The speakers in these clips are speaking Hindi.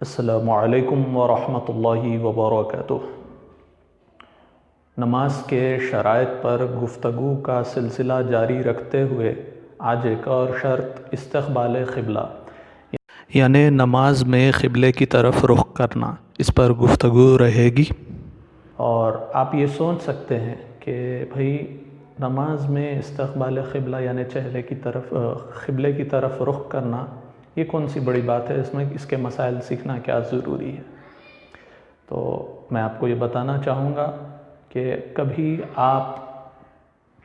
अस्सलामु अलैकुम वरहमतुल्लाहि वबरकातुह। नमाज के शराइत पर गुफ्तगू का सिलसिला जारी रखते हुए आज एक और शर्त इस्तक़बाल क़िबला यानि नमाज में क़िबले की तरफ रुख़ करना, इस पर गुफ्तगू रहेगी। और आप ये सोच सकते हैं कि भाई नमाज में इस्तक़बाल क़िबला यानि चेहरे की तरफ क़िबले की तरफ रुख़ करना ये कौन सी बड़ी बात है, इसमें इसके मसाइल सीखना क्या ज़रूरी है। तो मैं आपको ये बताना चाहूँगा कि कभी आप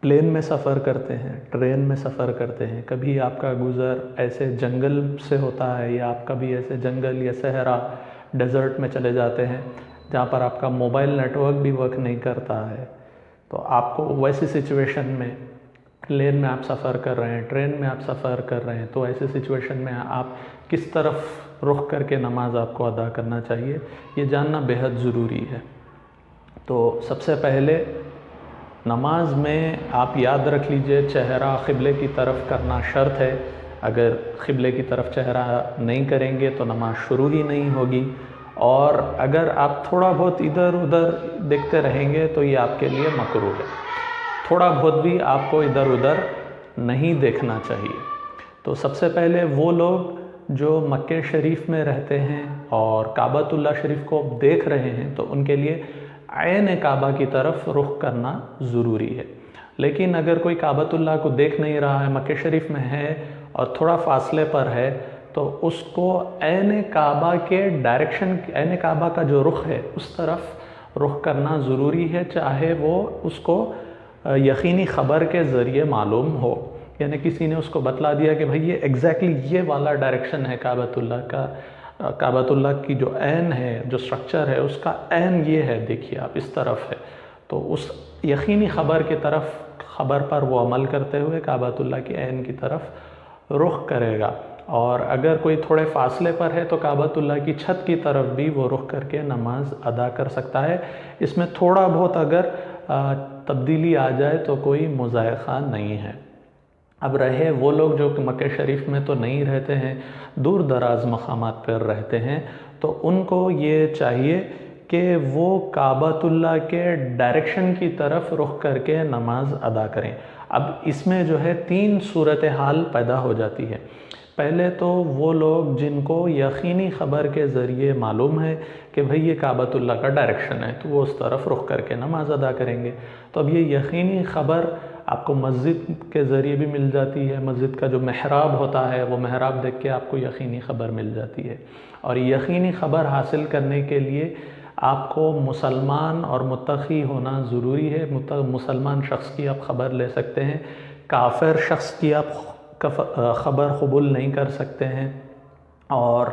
प्लेन में सफ़र करते हैं, ट्रेन में सफ़र करते हैं, कभी आपका गुज़र ऐसे जंगल से होता है या आप कभी ऐसे जंगल या सहरा डेज़र्ट में चले जाते हैं जहाँ पर आपका मोबाइल नेटवर्क भी वर्क नहीं करता है। तो आपको वैसी सिचुएशन में प्लेन में आप सफ़र कर रहे हैं, ट्रेन में आप सफ़र कर रहे हैं, तो ऐसे सिचुएशन में आप किस तरफ रुख करके नमाज आपको अदा करना चाहिए, ये जानना बेहद ज़रूरी है। तो सबसे पहले नमाज में आप याद रख लीजिए चेहरा क़िबले की तरफ करना शर्त है। अगर क़िबले की तरफ चेहरा नहीं करेंगे तो नमाज शुरू ही नहीं होगी, और अगर आप थोड़ा बहुत इधर उधर देखते रहेंगे तो ये आपके लिए मकरूह है। थोड़ा बहुत भी आपको इधर उधर नहीं देखना चाहिए। तो सबसे पहले वो लोग जो मक्के शरीफ में रहते हैं और काबतुल्लाह शरीफ को देख रहे हैं तो उनके लिए ऐन काबा की तरफ रुख करना ज़रूरी है। लेकिन अगर कोई काबतुल्लाह को देख नहीं रहा है, मक्के शरीफ में है और थोड़ा फासले पर है, तो उसको ऐन काबा के डायरेक्शन, ऐन काबा का जो रुख है उस तरफ रुख करना ज़रूरी है, चाहे वो उसको यकीनी ख़बर के ज़रिए मालूम हो। यानी किसी ने उसको बतला दिया कि भाई ये एग्जैक्टली ये वाला डायरेक्शन है काबतुल्लाह का, काबतुल्लाह की जो ऐन है, जो स्ट्रक्चर है उसका ऐन ये है, देखिए आप इस तरफ है। तो उस यकीनी ख़बर की तरफ, ख़बर पर वो अमल करते हुए काबतुल्लाह की ऐन की तरफ रुख करेगा। और अगर कोई थोड़े फासले पर है तो काबतुल्लाह की छत की तरफ भी वो रुख करके नमाज अदा कर सकता है। इसमें थोड़ा बहुत अगर तब्दीली आ जाए तो कोई मुज़ायक़ा नहीं है। अब रहे वो लोग जो मक्के शरीफ में तो नहीं रहते हैं, दूर दराज मकामात पर रहते हैं, तो उनको ये चाहिए कि वो काबतुल्लाह के डायरेक्शन की तरफ रुख करके नमाज अदा करें। अब इसमें जो है 3 सूरत हाल पैदा हो जाती है। पहले तो वो लोग जिनको यकीनी ख़बर के ज़रिए मालूम है कि भाई ये काबतुल्लाह का डायरेक्शन है, तो वो उस तरफ रुख करके नमाज अदा करेंगे। तो अब ये यकीनी ख़बर आपको मस्जिद के ज़रिए भी मिल जाती है। मस्जिद का जो महराब होता है वो महराब देख के आपको यकीनी ख़बर मिल जाती है। और यकीनी ख़बर हासिल करने के लिए आपको मुसलमान और मुत्तक़ी होना ज़रूरी है। मुसलमान शख्स की आप ख़बर ले सकते हैं, काफ़िर शख्स की आप ख़बर कबूल नहीं कर सकते हैं, और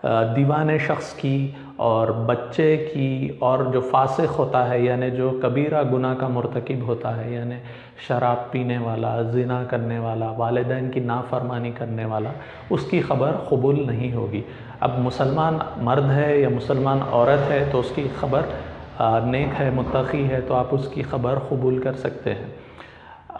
दीवाने शख्स की और बच्चे की और जो फासिक होता है यानी जो कबीरा गुनाह का मुर्तकिब होता है, यानी शराब पीने वाला, ज़िना करने वाला, वालिदैन की नाफरमानी करने वाला, उसकी ख़बर कबूल नहीं होगी। अब मुसलमान मर्द है या मुसलमान औरत है तो उसकी ख़बर नेक है, मुत्तक़ी है, तो आप उसकी ख़बर कबूल कर सकते हैं।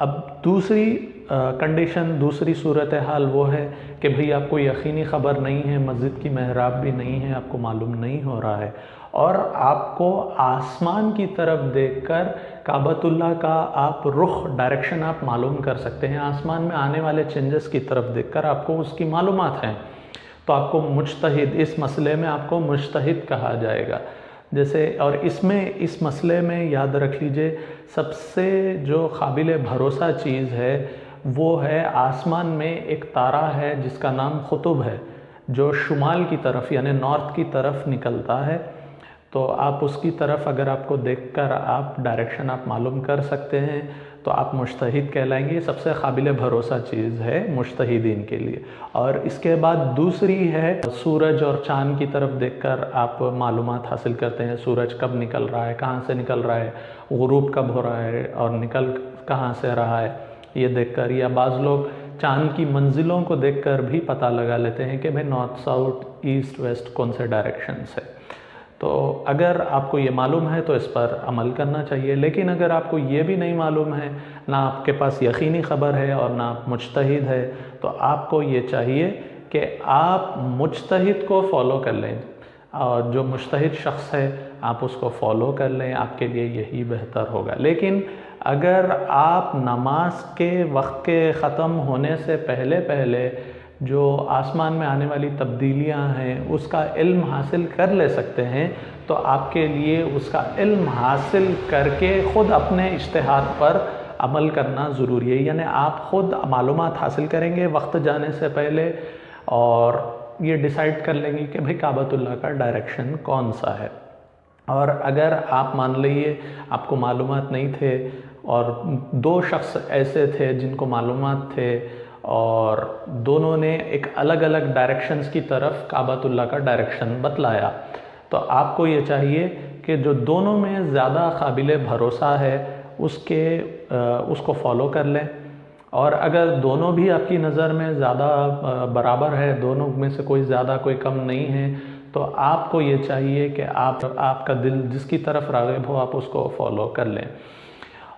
अब दूसरी कंडीशन, दूसरी सूरत हाल वो है कि भाई आपको यकीनी ख़बर नहीं है, मस्जिद की महराब भी नहीं है, आपको मालूम नहीं हो रहा है, और आपको आसमान की तरफ देखकर काबतुल्लाह का आप रुख, डायरेक्शन आप मालूम कर सकते हैं। आसमान में आने वाले चेंजेस की तरफ देखकर आपको उसकी मालूमात हैं, तो आपको मुज्तहिद, इस मसले में आपको मुज्तहिद कहा जाएगा। जैसे, और इसमें, इस मसले में याद रख लीजिए सबसे जो काबिल भरोसा चीज़ है वो है आसमान में एक तारा है जिसका नाम क़ुतुब है, जो शुमाल की तरफ यानी नॉर्थ की तरफ निकलता है। तो आप उसकी तरफ अगर आपको देखकर आप डायरेक्शन आप मालूम कर सकते हैं तो आप मुज्तहिद कहलाएंगे। सबसे काबिल भरोसा चीज़ है मुज्तहिदीन के लिए। और इसके बाद दूसरी है सूरज और चाँद की तरफ देखकर आप मालूमात हासिल करते हैं। सूरज कब निकल रहा है, कहाँ से निकल रहा है, गुरूब कब हो रहा है और निकल कहाँ से रहा है, ये देखकर। या बाज़ लोग चाँद की मंजिलों को देखकर भी पता लगा लेते हैं कि भाई नॉर्थ साउथ ईस्ट वेस्ट कौन से डायरेक्शन से। तो अगर आपको ये मालूम है तो इस पर अमल करना चाहिए। लेकिन अगर आपको ये भी नहीं मालूम है, ना आपके पास यकीनी ख़बर है और ना आप मुज्तहिद है, तो आपको ये चाहिए कि आप मुज्तहिद को फॉलो कर लें। और जो मुज्तहिद शख्स है आप उसको फॉलो कर लें, आपके लिए यही बेहतर होगा। लेकिन अगर आप नमाज के वक्त के ख़त्म होने से पहले पहले जो आसमान में आने वाली तब्दीलियां हैं उसका इल्म हासिल कर ले सकते हैं, तो आपके लिए उसका इल्म हासिल करके ख़ुद अपने इज्तिहाद पर अमल करना ज़रूरी है। यानी आप ख़ुद मालूमात हासिल करेंगे वक्त जाने से पहले और ये डिसाइड कर लेंगे कि भाई काबतुल्लाह का डायरेक्शन कौन सा है। और अगर आप मान लीजिए आपको मालूमात नहीं थे और दो शख्स ऐसे थे जिनको मालूमात थे और दोनों ने एक अलग अलग डायरेक्शंस की तरफ काबतुल्लाह का डायरेक्शन बतलाया, तो आपको ये चाहिए कि जो दोनों में ज़्यादा काबिल भरोसा है उसको फॉलो कर लें। और अगर दोनों भी आपकी नज़र में ज़्यादा बराबर है, दोनों में से कोई ज़्यादा कोई कम नहीं है, तो आपको ये चाहिए कि आपका दिल जिसकी तरफ राग़िब हो आप उसको फॉलो कर लें।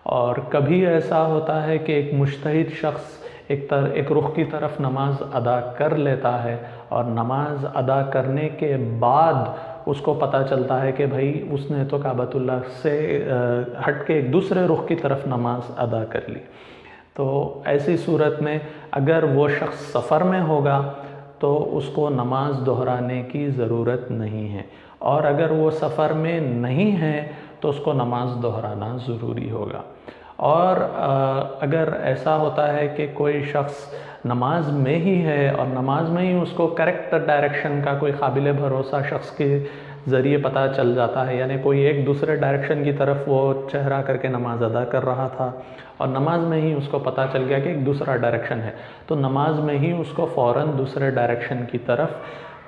और कभी ऐसा होता है कि एक मुज्तहिद शख्स एक रुख की तरफ नमाज अदा कर लेता है और नमाज अदा करने के बाद उसको पता चलता है कि भाई उसने तो काबतुल्लाह से हट के एक दूसरे रुख की तरफ नमाज अदा कर ली। तो ऐसी सूरत में अगर वो शख्स सफ़र में होगा तो उसको नमाज दोहराने की ज़रूरत नहीं है, और अगर वो सफ़र में नहीं है तो उसको नमाज दोहराना ज़रूरी होगा। और अगर ऐसा होता है कि कोई शख्स नमाज में ही है और नमाज में ही उसको करेक्ट डायरेक्शन का कोई काबिल भरोसा शख्स के ज़रिए पता चल जाता है, यानी कोई एक दूसरे डायरेक्शन की तरफ वो चेहरा करके नमाज अदा कर रहा था और नमाज में ही उसको पता चल गया कि एक दूसरा डायरेक्शन है, तो नमाज में ही उसको फ़ौरन दूसरे डायरेक्शन की तरफ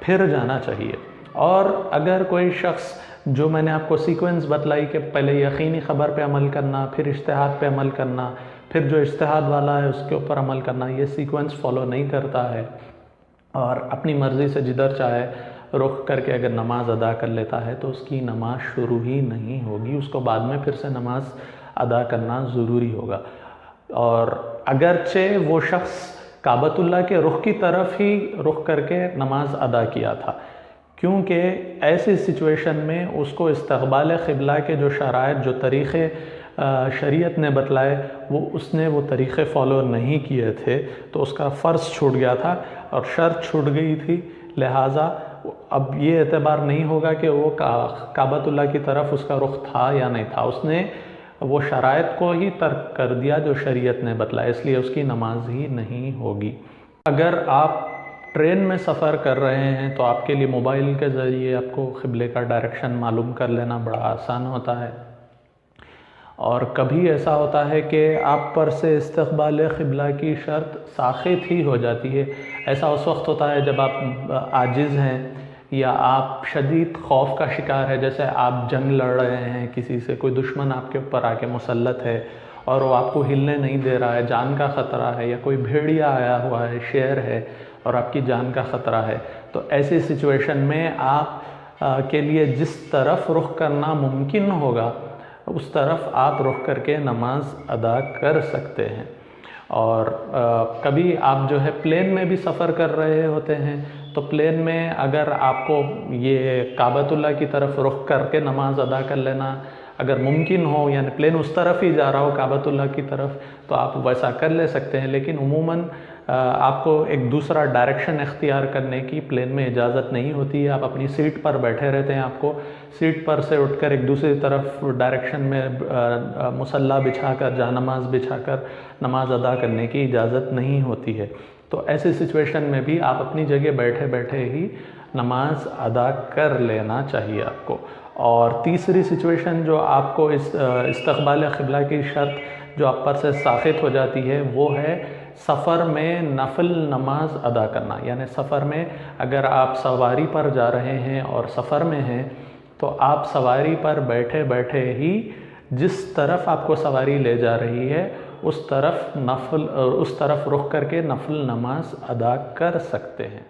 फिर जाना चाहिए। और अगर कोई शख्स, जो मैंने आपको सीक्वेंस बतलाई कि पहले यकीनी ख़बर पे अमल करना, फिर इज्तिहाद पे अमल करना, फिर जो इज्तिहाद वाला है उसके ऊपर अमल करना, ये सीक्वेंस फॉलो नहीं करता है और अपनी मर्ज़ी से जिधर चाहे रुख करके अगर नमाज अदा कर लेता है तो उसकी नमाज शुरू ही नहीं होगी, उसको बाद में फिर से नमाज अदा करना ज़रूरी होगा। और अगरचे वो शख्स काबतुल्लाह के रुख की तरफ ही रुख करके नमाज अदा किया था, क्योंकि ऐसी सिचुएशन में उसको इस्तक़बाल क़िबला के जो शराइत, जो तरीक़े शरीयत ने बतलाए, उसने वो तरीक़े फ़ॉलो नहीं किए थे, तो उसका फ़र्ज़ छूट गया था और शर्त छूट गई थी। लिहाजा अब ये एतबार नहीं होगा कि वो काबतुल्लाह की तरफ उसका रुख था या नहीं था, उसने वो शराइत को ही तर्क कर दिया जो शरीयत ने बतलाया, इसलिए उसकी नमाज ही नहीं होगी। अगर आप ट्रेन में सफ़र कर रहे हैं तो आपके लिए मोबाइल के ज़रिए आपको क़िबले का डायरेक्शन मालूम कर लेना बड़ा आसान होता है। और कभी ऐसा होता है कि आप पर से इस्तक़बाल क़िबला की शर्त साक़ित ही हो जाती है। ऐसा उस वक्त होता है जब आप आजिज़ हैं या आप शदीद खौफ का शिकार है, जैसे आप जंग लड़ रहे हैं किसी से, कोई दुश्मन आपके ऊपर आके मुसल्लत है और वो आपको हिलने नहीं दे रहा है, जान का ख़तरा है, या कोई भेड़िया आया हुआ है, शेर है और आपकी जान का ख़तरा है, तो ऐसी सिचुएशन में आप के लिए जिस तरफ रुख करना मुमकिन होगा उस तरफ आप रुख करके नमाज अदा कर सकते हैं। और कभी आप जो है प्लेन में भी सफ़र कर रहे होते हैं, तो प्लेन में अगर आपको ये काबतुल्लाह की तरफ रुख करके नमाज अदा कर लेना अगर मुमकिन हो, यानी प्लेन उस तरफ ही जा रहा हो काबतुल्लाह की तरफ, तो आप वैसा कर ले सकते हैं। लेकिन उमूमन आपको एक दूसरा डायरेक्शन इख्तियार करने की प्लेन में इजाज़त नहीं होती है। आप अपनी सीट पर बैठे रहते हैं, आपको सीट पर से उठकर एक दूसरी तरफ डायरेक्शन में मुसल्ला बिछाकर, जानमाज बिछाकर नमाज अदा करने की इजाज़त नहीं होती है। तो ऐसी सिचुएशन में भी आप अपनी जगह बैठे बैठे ही नमाज अदा कर लेना चाहिए आपको। और तीसरी सिचुएशन जो आपको इस्तक़बाल क़िबला की शर्त जो आप पर से साक़ित हो जाती है वो है सफ़र में नफल नमाज अदा करना। यानी सफ़र में अगर आप सवारी पर जा रहे हैं और सफ़र में हैं तो आप सवारी पर बैठे बैठे ही जिस तरफ आपको सवारी ले जा रही है उस तरफ रुख करके नफल नमाज अदा कर सकते हैं।